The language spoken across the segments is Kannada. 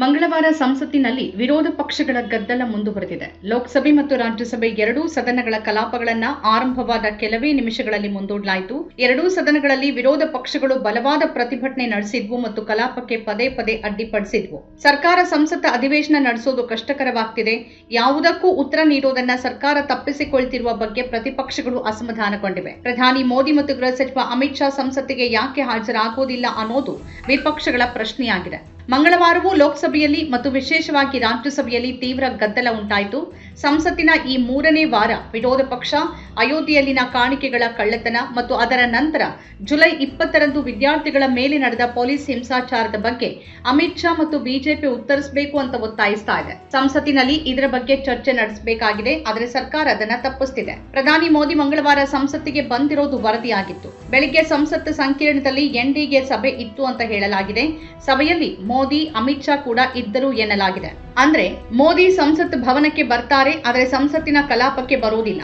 ಮಂಗಳವಾರ ಸಂಸತ್ತಿನಲ್ಲಿ ವಿರೋಧ ಪಕ್ಷಗಳ ಗದ್ದಲ ಮುಂದುವರೆದಿದೆ. ಲೋಕಸಭೆ ಮತ್ತು ರಾಜ್ಯಸಭೆ ಎರಡೂ ಸದನಗಳ ಕಲಾಪಗಳನ್ನು ಆರಂಭವಾದ ಕೆಲವೇ ನಿಮಿಷಗಳಲ್ಲಿ ಮುಂದೂಡಲಾಯಿತು. ಎರಡೂ ಸದನಗಳಲ್ಲಿ ವಿರೋಧ ಪಕ್ಷಗಳು ಬಲವಾದ ಪ್ರತಿಭಟನೆ ನಡೆಸಿದ್ವು ಮತ್ತು ಕಲಾಪಕ್ಕೆ ಪದೇ ಪದೇ ಅಡ್ಡಿಪಡಿಸಿದ್ವು. ಸರ್ಕಾರ ಸಂಸತ್ ಅಧಿವೇಶನ ನಡೆಸೋದು ಕಷ್ಟಕರವಾಗ್ತಿದೆ, ಯಾವುದಕ್ಕೂ ಉತ್ತರ ನೀಡೋದನ್ನ ಸರ್ಕಾರ ತಪ್ಪಿಸಿಕೊಳ್ತಿರುವ ಬಗ್ಗೆ ಪ್ರತಿಪಕ್ಷಗಳು ಅಸಮಾಧಾನಗೊಂಡಿವೆ. ಪ್ರಧಾನಿ ಮೋದಿ ಮತ್ತು ಗೃಹ ಸಚಿವ ಅಮಿತ್ ಶಾ ಸಂಸತ್ತಿಗೆ ಯಾಕೆ ಹಾಜರಾಗೋದಿಲ್ಲ ಅನ್ನೋದು ವಿಪಕ್ಷಗಳ ಪ್ರಶ್ನೆಯಾಗಿದೆ. ಮಂಗಳವಾರವೂ ಲೋಕಸಭೆಯಲ್ಲಿ ಮತ್ತು ವಿಶೇಷವಾಗಿ ರಾಜ್ಯಸಭೆಯಲ್ಲಿ ತೀವ್ರ ಗದ್ದಲ ಉಂಟಾಯಿತು. ಸಂಸತ್ತಿನ ಈ ಮೂರನೇ ವಾರ ವಿರೋಧ ಪಕ್ಷ ಅಯೋಧ್ಯೆಯಲ್ಲಿನ ಕಾಣಿಕೆಗಳ ಕಳ್ಳತನ ಮತ್ತು ಅದರ ನಂತರ ಜುಲೈ 20ರಂದು ವಿದ್ಯಾರ್ಥಿಗಳ ಮೇಲೆ ನಡೆದ ಪೊಲೀಸ್ ಹಿಂಸಾಚಾರದ ಬಗ್ಗೆ ಅಮಿತ್ ಶಾ ಮತ್ತು ಬಿಜೆಪಿ ಉತ್ತರಿಸಬೇಕು ಅಂತ ಒತ್ತಾಯಿಸ್ತಾ ಇದೆ. ಸಂಸತ್ತಿನಲ್ಲಿ ಇದರ ಬಗ್ಗೆ ಚರ್ಚೆ ನಡೆಸಬೇಕಾಗಿದೆ, ಆದರೆ ಸರ್ಕಾರ ಅದನ್ನ ತಪ್ಪಿಸುತ್ತಿದೆ. ಪ್ರಧಾನಿ ಮೋದಿ ಮಂಗಳವಾರ ಸಂಸತ್ತಿಗೆ ಬಂದಿರೋದು ವರದಿಯಾಗಿತ್ತು. ಬೆಳಿಗ್ಗೆ ಸಂಸತ್ ಸಂಕೀರ್ಣದಲ್ಲಿ ಎನ್ಡಿಗೆ ಸಭೆ ಇತ್ತು ಅಂತ ಹೇಳಲಾಗಿದೆ. ಸಭೆಯಲ್ಲಿ ಮೋದಿ ಅಮಿತ್ ಶಾ ಕೂಡ ಇದ್ದರು ಎನ್ನಲಾಗಿದೆ. ಅಂದ್ರೆ ಮೋದಿ ಸಂಸತ್ ಭವನಕ್ಕೆ ಬರ್ತಾರೆ, ಆದರೆ ಸಂಸತ್ತಿನ ಕಲಾಪಕ್ಕೆ ಬರೋದಿಲ್ಲ.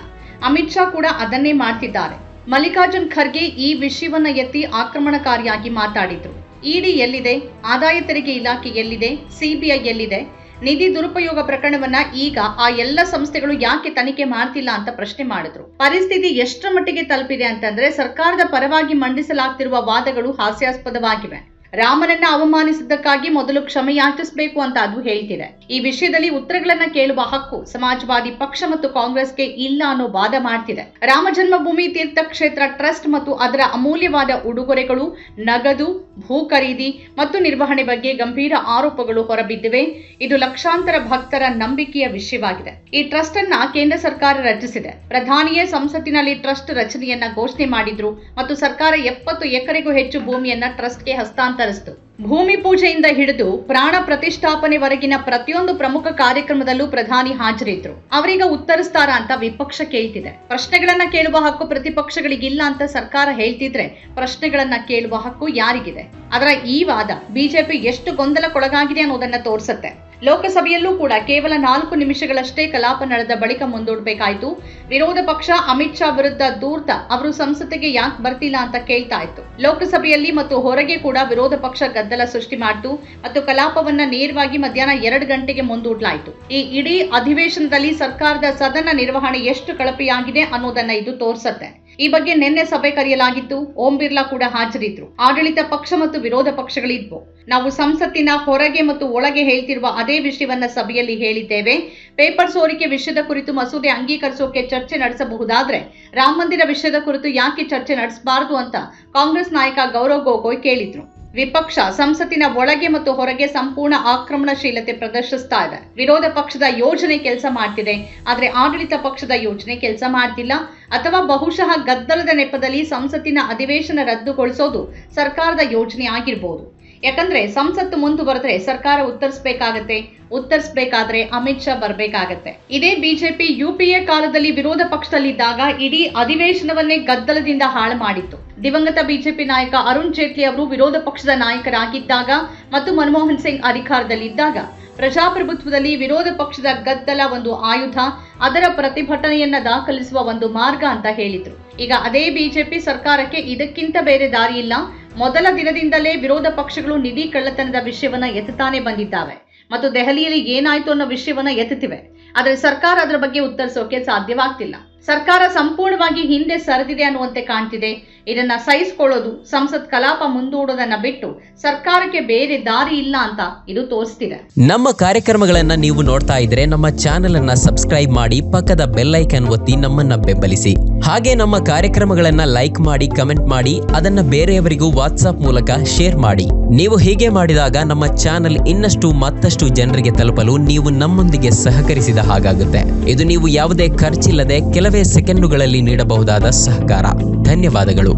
ಅಮಿತ್ ಶಾ ಕೂಡ ಅದನ್ನೇ ಮಾಡ್ತಿದ್ದಾರೆ. ಮಲ್ಲಿಕಾರ್ಜುನ್ ಖರ್ಗೆ ಈ ವಿಷಯವನ್ನ ಎತ್ತಿ ಆಕ್ರಮಣಕಾರಿಯಾಗಿ ಮಾತಾಡಿದ್ರು. ಇಡಿ ಎಲ್ಲಿದೆ, ಆದಾಯ ತೆರಿಗೆ ಇಲಾಖೆ ಎಲ್ಲಿದೆ, ಸಿಬಿಐ ಎಲ್ಲಿದೆ, ನಿಧಿ ದುರುಪಯೋಗ ಪ್ರಕರಣವನ್ನ ಈಗ ಆ ಎಲ್ಲ ಸಂಸ್ಥೆಗಳು ಯಾಕೆ ತನಿಖೆ ಮಾಡ್ತಿಲ್ಲ ಅಂತ ಪ್ರಶ್ನೆ ಮಾಡಿದ್ರು. ಪರಿಸ್ಥಿತಿ ಎಷ್ಟರ ಮಟ್ಟಿಗೆ ತಲುಪಿದೆ ಅಂತಂದ್ರೆ ಸರ್ಕಾರದ ಪರವಾಗಿ ಮಂಡಿಸಲಾಗ್ತಿರುವ ವಾದಗಳು ಹಾಸ್ಯಾಸ್ಪದವಾಗಿವೆ. ರಾಮನನ್ನ ಅವಮಾನಿಸಿದ್ದಕ್ಕಾಗಿ ಮೊದಲು ಕ್ಷಮೆ ಯಾಚಿಸಬೇಕು ಅಂತ ಅದು ಹೇಳ್ತಿದೆ. ಈ ವಿಷಯದಲ್ಲಿ ಉತ್ತರಗಳನ್ನ ಕೇಳುವ ಹಕ್ಕು ಸಮಾಜವಾದಿ ಪಕ್ಷ ಮತ್ತು ಕಾಂಗ್ರೆಸ್ಗೆ ಇಲ್ಲ ಅನ್ನೋ ವಾದ ಮಾಡ್ತಿದೆ. ರಾಮ ಜನ್ಮಭೂಮಿ ತೀರ್ಥ ಕ್ಷೇತ್ರ ಟ್ರಸ್ಟ್ ಮತ್ತು ಅದರ ಅಮೂಲ್ಯವಾದ ಉಡುಗೊರೆಗಳು, ನಗದು, ಭೂ ಖರೀದಿ ಮತ್ತು ನಿರ್ವಹಣೆ ಬಗ್ಗೆ ಗಂಭೀರ ಆರೋಪಗಳು ಹೊರಬಿದ್ದಿವೆ. ಇದು ಲಕ್ಷಾಂತರ ಭಕ್ತರ ನಂಬಿಕೆಯ ವಿಷಯವಾಗಿದೆ. ಈ ಟ್ರಸ್ಟ್ ಅನ್ನ ಕೇಂದ್ರ ಸರ್ಕಾರ ರಚಿಸಿದೆ. ಪ್ರಧಾನಿಯೇ ಸಂಸತ್ತಿನಲ್ಲಿ ಟ್ರಸ್ಟ್ ರಚನೆಯನ್ನ ಘೋಷಣೆ ಮಾಡಿದ್ರು ಮತ್ತು ಸರ್ಕಾರ 70 ಎಕರೆಗೂ ಹೆಚ್ಚು ಭೂಮಿಯನ್ನ ಟ್ರಸ್ಟ್ಗೆ ಹಸ್ತಾಂತರಿಸಿತು. ಭೂಮಿ ಪೂಜೆಯಿಂದ ಹಿಡಿದು ಪ್ರಾಣ ಪ್ರತಿಷ್ಠಾಪನೆವರೆಗಿನ ಪ್ರತಿಯೊಂದು ಪ್ರಮುಖ ಕಾರ್ಯಕ್ರಮದಲ್ಲೂ ಪ್ರಧಾನಿ ಹಾಜರಿದ್ರು. ಅವರೀಗ ಉತ್ತರಿಸ್ತಾರ ಅಂತ ವಿಪಕ್ಷ ಕೇಳ್ತಿದೆ. ಪ್ರಶ್ನೆಗಳನ್ನ ಕೇಳುವ ಹಕ್ಕು ಪ್ರತಿಪಕ್ಷಗಳಿಗಿಲ್ಲ ಅಂತ ಸರ್ಕಾರ ಹೇಳ್ತಿದ್ರೆ ಪ್ರಶ್ನೆಗಳನ್ನ ಕೇಳುವ ಹಕ್ಕು ಯಾರಿಗಿದೆ? ಅದರ ಈ ವಾದ ಬಿಜೆಪಿ ಎಷ್ಟು ಗೊಂದಲಕ್ಕೊಳಗಾಗಿದೆ ಅನ್ನೋದನ್ನ ತೋರಿಸುತ್ತೆ. ಲೋಕಸಭೆಯಲ್ಲೂ ಕೂಡ ಕೇವಲ 4 ನಿಮಿಷಗಳಷ್ಟೇ ಕಲಾಪ ನಡೆದ ಬಳಿಕ ಮುಂದೂಡಬೇಕಾಯಿತು. ವಿರೋಧ ಪಕ್ಷ ಅಮಿತ್ ಶಾ ವಿರುದ್ಧ ದೂರ್ತ ಅವರು ಸಂಸತ್ತಿಗೆ ಯಾಕೆ ಬರ್ತಿಲ್ಲ ಅಂತ ಕೇಳ್ತಾ ಇತ್ತು. ಲೋಕಸಭೆಯಲ್ಲಿ ಮತ್ತು ಹೊರಗೆ ಕೂಡ ವಿರೋಧ ಪಕ್ಷ ಗದ್ದಲ ಸೃಷ್ಟಿ ಮಾಡಿತು ಮತ್ತು ಕಲಾಪವನ್ನ ನೇರವಾಗಿ ಮಧ್ಯಾಹ್ನ 2 ಗಂಟೆಗೆ ಮುಂದೂಡಲಾಯಿತು. ಈ ಇಡೀ ಅಧಿವೇಶನದಲ್ಲಿ ಸರ್ಕಾರದ ಸದನ ನಿರ್ವಹಣೆ ಎಷ್ಟು ಕಳಪೆಯಾಗಿದೆ ಅನ್ನೋದನ್ನ ಇದು ತೋರಿಸುತ್ತೆ. ಈ ಬಗ್ಗೆ ನಿನ್ನೆ ಸಭೆ ಕರೆಯಲಾಗಿತ್ತು. ಓಂ ಬಿರ್ಲಾ ಕೂಡ ಹಾಜರಿದ್ರು. ಆಡಳಿತ ಪಕ್ಷ ಮತ್ತು ವಿರೋಧ ಪಕ್ಷಗಳಿದ್ವು. ನಾವು ಸಂಸತ್ತಿನ ಹೊರಗೆ ಮತ್ತು ಒಳಗೆ ಹೇಳ್ತಿರುವ ಅದೇ ವಿಷಯವನ್ನ ಸಭೆಯಲ್ಲಿ ಹೇಳಿದ್ದೇವೆ. ಪೇಪರ್ ಸೋರಿಕೆ ವಿಷಯದ ಕುರಿತು ಮಸೂದೆ ಅಂಗೀಕರಿಸೋಕೆ ಚರ್ಚೆ ನಡೆಸಬಹುದಾದ್ರೆ ರಾಮ ಮಂದಿರ ವಿಷಯದ ಕುರಿತು ಯಾಕೆ ಚರ್ಚೆ ನಡೆಸಬಾರದು ಅಂತ ಕಾಂಗ್ರೆಸ್ ನಾಯಕ ಗೌರವ್ ಗೊಗೋಯ್ ಕೇಳಿದ್ರು. ವಿಪಕ್ಷ ಸಂಸತ್ತಿನ ಒಳಗೆ ಮತ್ತು ಹೊರಗೆ ಸಂಪೂರ್ಣ ಆಕ್ರಮಣಶೀಲತೆ ಪ್ರದರ್ಶಿಸ್ತಾ ಇದೆ. ವಿರೋಧ ಪಕ್ಷದ ಯೋಜನೆ ಕೆಲಸ ಮಾಡ್ತಿದೆ, ಆದ್ರೆ ಆಡಳಿತ ಪಕ್ಷದ ಯೋಜನೆ ಕೆಲಸ ಮಾಡ್ತಿಲ್ಲ. ಅಥವಾ ಬಹುಶಃ ಗದ್ದಲದ ನೆಪದಲ್ಲಿ ಸಂಸತ್ತಿನ ಅಧಿವೇಶನ ರದ್ದುಗೊಳಿಸೋದು ಸರ್ಕಾರದ ಯೋಜನೆ ಆಗಿರ್ಬೋದು. ಯಾಕಂದ್ರೆ ಸಂಸತ್ತು ಮುಂದುವರೆದ್ರೆ ಸರ್ಕಾರ ಉತ್ತರಿಸಬೇಕಾದ್ರೆ ಅಮಿತ್ ಶಾ ಬರ್ಬೇಕಾಗತ್ತೆ. ಇದೇ ಬಿಜೆಪಿ ಯುಪಿಎ ಕಾಲದಲ್ಲಿ ವಿರೋಧ ಪಕ್ಷದಲ್ಲಿದ್ದಾಗ ಇಡೀ ಅಧಿವೇಶನವನ್ನೇ ಗದ್ದಲದಿಂದ ಹಾಳು ಮಾಡಿತ್ತು. ದಿವಂಗತ ಬಿಜೆಪಿ ನಾಯಕ ಅರುಣ್ ಜೇಟ್ಲಿ ಅವರು ವಿರೋಧ ಪಕ್ಷದ ನಾಯಕರಾಗಿದ್ದಾಗ ಮತ್ತು ಮನಮೋಹನ್ ಸಿಂಗ್ ಅಧಿಕಾರದಲ್ಲಿದ್ದಾಗ ಪ್ರಜಾಪ್ರಭುತ್ವದಲ್ಲಿ ವಿರೋಧ ಪಕ್ಷದ ಗದ್ದಲ ಒಂದು ಆಯುಧ, ಅದರ ಪ್ರತಿಭಟನೆಯನ್ನ ದಾಖಲಿಸುವ ಒಂದು ಮಾರ್ಗ ಅಂತ ಹೇಳಿದ್ರು. ಈಗ ಅದೇ ಬಿಜೆಪಿ ಸರ್ಕಾರಕ್ಕೆ ಇದಕ್ಕಿಂತ ಬೇರೆ ದಾರಿ ಇಲ್ಲ. ಮೊದಲ ದಿನದಿಂದಲೇ ವಿರೋಧ ಪಕ್ಷಗಳು ನಿಧಿ ಕಳ್ಳತನದ ವಿಷಯವನ್ನ ಎತ್ತುತ್ತಾನೆ ಬಂದಿದ್ದಾವೆ ಮತ್ತು ದೆಹಲಿಯಲ್ಲಿ ಏನಾಯ್ತು ಅನ್ನೋ ವಿಷಯವನ್ನ ಎತ್ತುತ್ತಿವೆ. ಆದರೆ ಸರ್ಕಾರ ಅದರ ಬಗ್ಗೆ ಉತ್ತರಿಸೋಕೆ ಸಾಧ್ಯವಾಗ್ತಿಲ್ಲ. ಸರ್ಕಾರ ಸಂಪೂರ್ಣವಾಗಿ ಹಿಂದೆ ಸರಿದಿದೆ ಅನ್ನುವಂತೆ ಕಾಣ್ತಿದೆ. ಇದನ್ನ ಸಹಿಸಿಕೊಳ್ಳೋದು, ಸಂಸತ್ ಕಲಾಪ ಮುಂದೂಡೋದನ್ನ ಬಿಟ್ಟು ಸರ್ಕಾರಕ್ಕೆ ಬೇರೆ ದಾರಿ ಇಲ್ಲ ಅಂತ ಇದು ತೋರಿಸ್ತಿದೆ. ನಮ್ಮ ಕಾರ್ಯಕ್ರಮಗಳನ್ನ ನೀವು ನೋಡ್ತಾ ಇದ್ರೆ ನಮ್ಮ ಚಾನೆಲ್ ಅನ್ನ ಸಬ್ಸ್ಕ್ರೈಬ್ ಮಾಡಿ, ಪಕ್ಕದ ಬೆಲ್ ಐಕಾನ್ ಒತ್ತಿ ನಮ್ಮನ್ನ ಬೆಂಬಲಿಸಿ. ಹಾಗೆ ನಮ್ಮ ಕಾರ್ಯಕ್ರಮಗಳನ್ನ ಲೈಕ್ ಮಾಡಿ, ಕಮೆಂಟ್ ಮಾಡಿ, ಅದನ್ನ ಬೇರೆಯವರಿಗೂ ವಾಟ್ಸ್ಆಪ್ ಮೂಲಕ ಶೇರ್ ಮಾಡಿ. ನೀವು ಹೀಗೆ ಮಾಡಿದಾಗ ನಮ್ಮ ಚಾನೆಲ್ ಮತ್ತಷ್ಟು ಜನರಿಗೆ ತಲುಪಲು ನೀವು ನಮ್ಮೊಂದಿಗೆ ಸಹಕರಿಸಿದ ಹಾಗಾಗುತ್ತೆ. ಇದು ನೀವು ಯಾವುದೇ ಖರ್ಚಿಲ್ಲದೆ ಕೆಲವೇ ಸೆಕೆಂಡುಗಳಲ್ಲಿ ನೀಡಬಹುದಾದ ಸಹಕಾರ. ಧನ್ಯವಾದಗಳು.